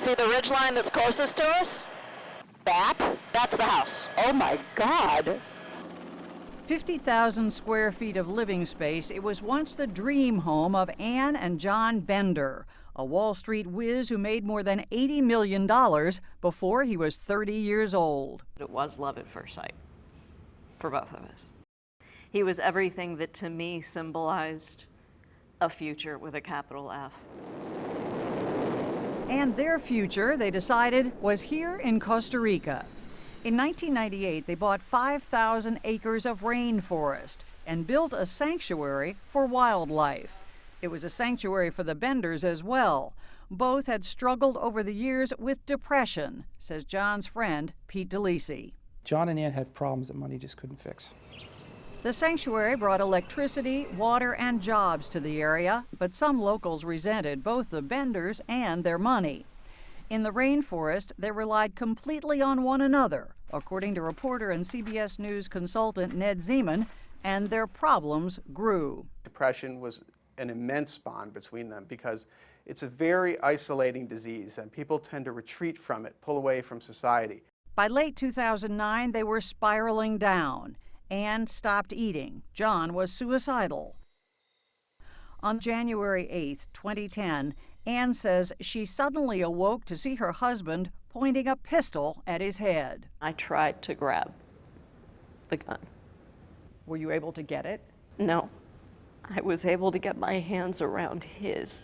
See the ridge line that's closest to us? That's the house. Oh my God. 50,000 square feet of living space, it was once the dream home of Ann and John Bender, a Wall Street whiz who made more than $80 million before he was 30 years old. It was love at first sight for both of us. He was everything that to me symbolized a future with a capital F. And their future, they decided, was here in Costa Rica. In 1998, they bought 5,000 acres of rainforest and built a sanctuary for wildlife. It was a sanctuary for the Benders as well. Both had struggled over the years with depression, says John's friend, Pete DeLisi. John and Ann had problems that money just couldn't fix. The sanctuary brought electricity, water, and jobs to the area, but some locals resented both the Benders and their money. In the rainforest, they relied completely on one another, according to reporter and CBS News consultant Ned Zeman, and their problems grew. Depression was an immense bond between them because it's a very isolating disease and people tend to retreat from it, pull away from society. By late 2009, they were spiraling down. Ann stopped eating. John was suicidal. On January 8, 2010, Ann says she suddenly awoke to see her husband pointing a pistol at his head. I tried to grab the gun. Were you able to get it? No, I was able to get my hands around his,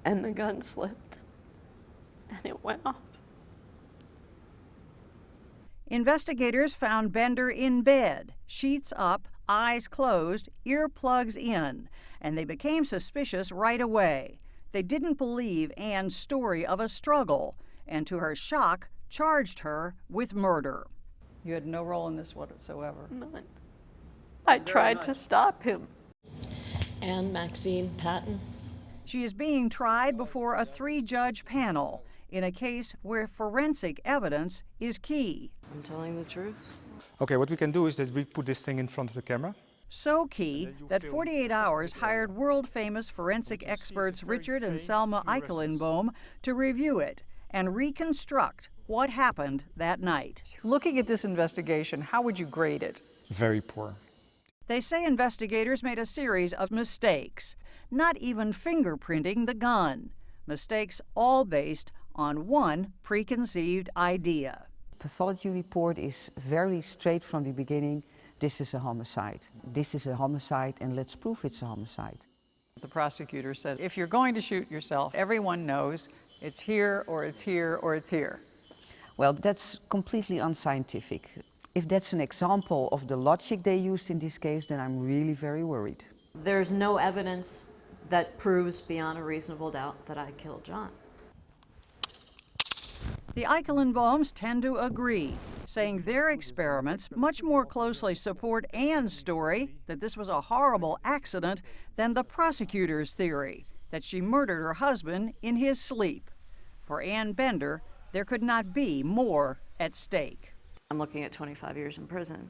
and the gun slipped, and it went off. Investigators found Bender in bed, sheets up, eyes closed, earplugs in, and they became suspicious right away. They didn't believe Ann's story of a struggle, and to her shock, charged her with murder. You had no role in this whatsoever? None. I tried to stop him. Ann Maxine Patton. She is being tried before a 3-judge panel in a case where forensic evidence is key. I'm telling the truth. Okay, what we can do is that we put this thing in front of the camera. So key that 48 Hours hired world-famous forensic experts Richard and Selma Eikelenboom to review it and reconstruct what happened that night. Looking at this investigation, how would you grade it? Very poor. They say investigators made a series of mistakes, not even fingerprinting the gun. Mistakes all based on one preconceived idea. Pathology report is very straight from the beginning. This is a homicide. This is a homicide, and let's prove it's a homicide. The prosecutor said, if you're going to shoot yourself, everyone knows it's here or it's here or it's here. Well, that's completely unscientific. If that's an example of the logic they used in this case, then I'm really very worried. There's no evidence that proves beyond a reasonable doubt that I killed John. The Eikelenbooms tend to agree, saying their experiments much more closely support Ann's story that this was a horrible accident than the prosecutor's theory that she murdered her husband in his sleep. For Ann Bender, there could not be more at stake. I'm looking at 25 years in prison.